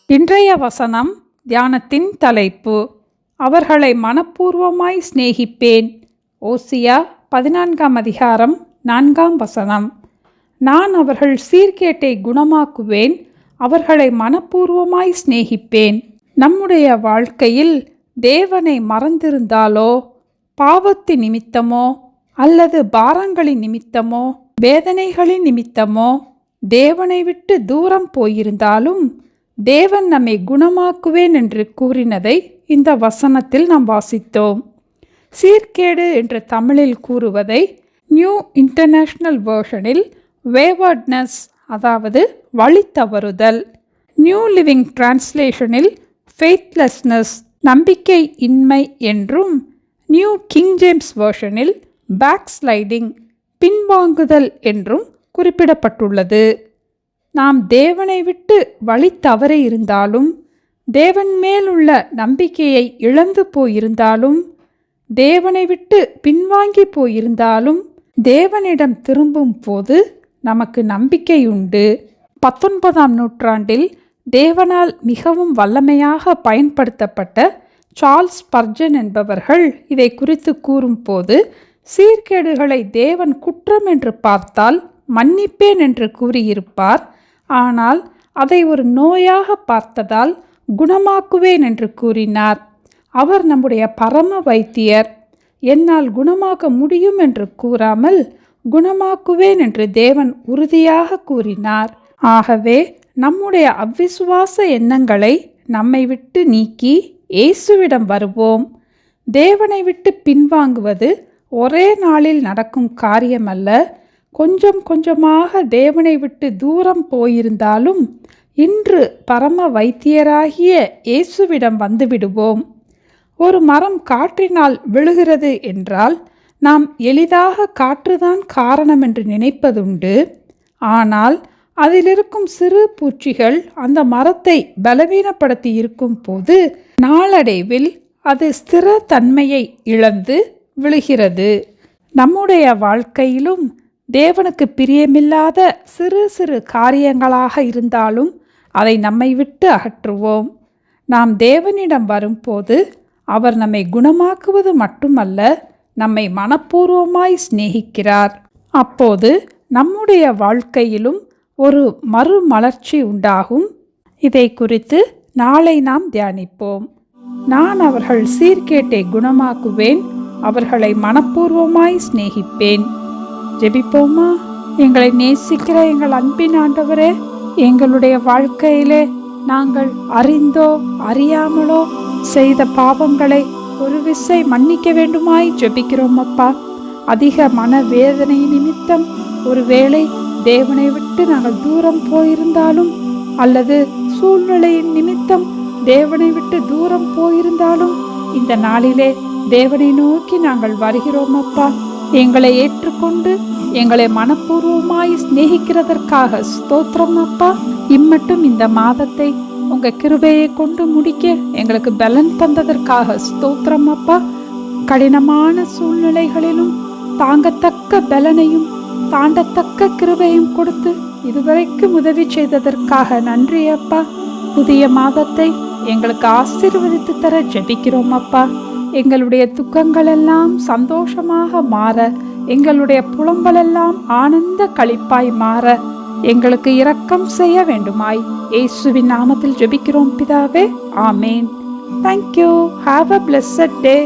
இன்றைய வசனம் தியானத்தின் தலைப்பு, அவர்களை மனப்பூர்வமாய் சிநேகிப்பேன். ஓசியா 14 அதிகாரம் 4 வசனம். நான் அவர்கள் சீர்கேட்டை குணமாக்குவேன், அவர்களை மனப்பூர்வமாய் சிநேகிப்பேன். நம்முடைய வாழ்க்கையில் தேவனை மறந்திருந்தாலோ, பாவத்தின் நிமித்தமோ அல்லது பாரங்களின் நிமித்தமோ வேதனைகளின் நிமித்தமோ தேவனை விட்டு தூரம் போயிருந்தாலும் தேவன் நம்மை குணமாக்குவேன் என்று கூறினதை இந்த வசனத்தில் நாம் வாசித்தோம். சீர்கேடு என்று தமிழில் கூறுவதை நியூ இன்டர்நேஷனல் வெர்ஷனில் வேவர்ட்னஸ், அதாவது வழி தவறுதல், நியூ லிவிங் டிரான்ஸ்லேஷனில் ஃபெய்த்லெஸ்னஸ், நம்பிக்கை இன்மை என்றும், நியூ கிங் ஜேம்ஸ் வெர்ஷனில் பேக்ஸ்லைடிங், பின்வாங்குதல் என்றும் குறிப்பிடப்பட்டுள்ளது. நாம் தேவனை விட்டு வழி தவறி இருந்தாலும், தேவன் மேலுள்ள நம்பிக்கையை இழந்து போயிருந்தாலும், தேவனை விட்டு பின்வாங்கி போயிருந்தாலும் தேவனிடம் திரும்பும் போது நமக்கு நம்பிக்கை உண்டு. 19ஆம் நூற்றாண்டில் தேவனால் மிகவும் வல்லமையாக பயன்படுத்தப்பட்ட சார்ல்ஸ் ஸ்பர்ஜன் என்பவர்கள் இதை குறித்து கூறும்போது, சீர்கேடுகளை தேவன் குற்றம் என்று பார்த்தால் மன்னிப்பேன் என்று கூறியிருப்பார். ஆனால் அதை ஒரு நோயாக பார்த்ததால் குணமாக்குவேன் என்று கூறினார். அவர் நம்முடைய பரம வைத்தியர். என்னால் குணமாக்க முடியும் என்று கூறாமல் குணமாக்குவேன் என்று தேவன் உறுதியாக கூறினார். ஆகவே நம்முடைய அவ்விசுவாச எண்ணங்களை நம்மை விட்டு நீக்கி இயேசுவிடம் வருவோம். தேவனை விட்டு பின்வாங்குவது ஒரே நாளில் நடக்கும் காரியமல்ல. கொஞ்சம் கொஞ்சமாக தேவனை விட்டு தூரம் போயிருந்தாலும் இன்று பரம வைத்தியராகிய இயேசுவிடம் வந்துவிடுவோம். ஒரு மரம் காற்றினால் விழுகிறது என்றால் நாம் எளிதாக காற்றுதான் காரணம் என்று நினைப்பதுண்டு. ஆனால் அதிலிருக்கும் சிறு பூச்சிகள் அந்த மரத்தை பலவீனப்படுத்தி இருக்கும் போது நாளடைவில் அது ஸ்திர தன்மையை இழந்து விழுகிறது. நம்முடைய வாழ்க்கையிலும் தேவனுக்கு பிரியமில்லாத சிறு சிறு காரியங்களாக இருந்தாலும் அதை நம்மை விட்டு அகற்றுவோம். நாம் தேவனிடம் வரும்போது அவர் நம்மை குணமாக்குவது மட்டுமல்ல, நம்மை மனப்பூர்வமாய் சிநேகிக்கிறார். அப்போது நம்முடைய வாழ்க்கையிலும் ஒரு மறுமலர்ச்சி உண்டாகும். இதை குறித்து நாளை நாம் தியானிப்போம். நான் அவர்கள் சீர்கேட்டை குணமாக்குவேன், அவர்களை மனப்பூர்வமாய் சிநேகிப்பேன். ஜெபிப்போமா? எங்களை நேசிக்கிற எங்கள் அன்பின் ஆண்டவரே, எங்களுடைய வாழ்க்கையிலே நாங்கள் அறிந்தோ அறியாமலோ செய்த பாவங்களை ஒரு விசை மன்னிக்க வேண்டுமாய் ஜெபிக்கிறோம் அப்பா. அதிக மனவேதனை நிமித்தம் ஒருவேளை தேவனை விட்டு நாங்கள் தூரம் போயிருந்தாலும் அல்லது சூழ்நிலையின் நிமித்தம் தேவனை விட்டு தூரம் போயிருந்தாலும் இந்த நாளிலே தேவனை நோக்கி நாங்கள் வருகிறோம் அப்பா. எங்களை ஏற்றுக்கொண்டு எங்களை மனப்பூர்வமாய் சிநேகிக்கிறதற்காக ஸ்தோத்திரம் அப்பா. இம்மட்டும் இந்த மாதத்தை உங்க கிருபையை கொண்டு முடிக்க எங்களுக்கு பலன் தந்ததற்காக ஸ்தோத்திரம் அப்பா. கடினமான சூழ்நிலைகளிலும் தாங்கத்தக்க பலனையும் தாண்டத்தக்க கிருபையும் கொடுத்து இதுவரைக்கும் உதவி செய்ததற்காக நன்றி அப்பா. புதிய மாதத்தை எங்களுக்கு ஆசீர்வதித்து தர ஜெபிக்கிறோம் அப்பா. எங்களுடைய துக்கங்கள் எல்லாம் சந்தோஷமாக மாற, எங்களுடைய புலம்பலெல்லாம் ஆனந்த களிப்பாய் மாற எங்களுக்கு இரக்கம் செய்ய வேண்டுமாய் இயேசுவின் நாமத்தில் ஜெபிக்கிறோம் பிதாவே. ஆமேன். Thank you. Have a blessed day.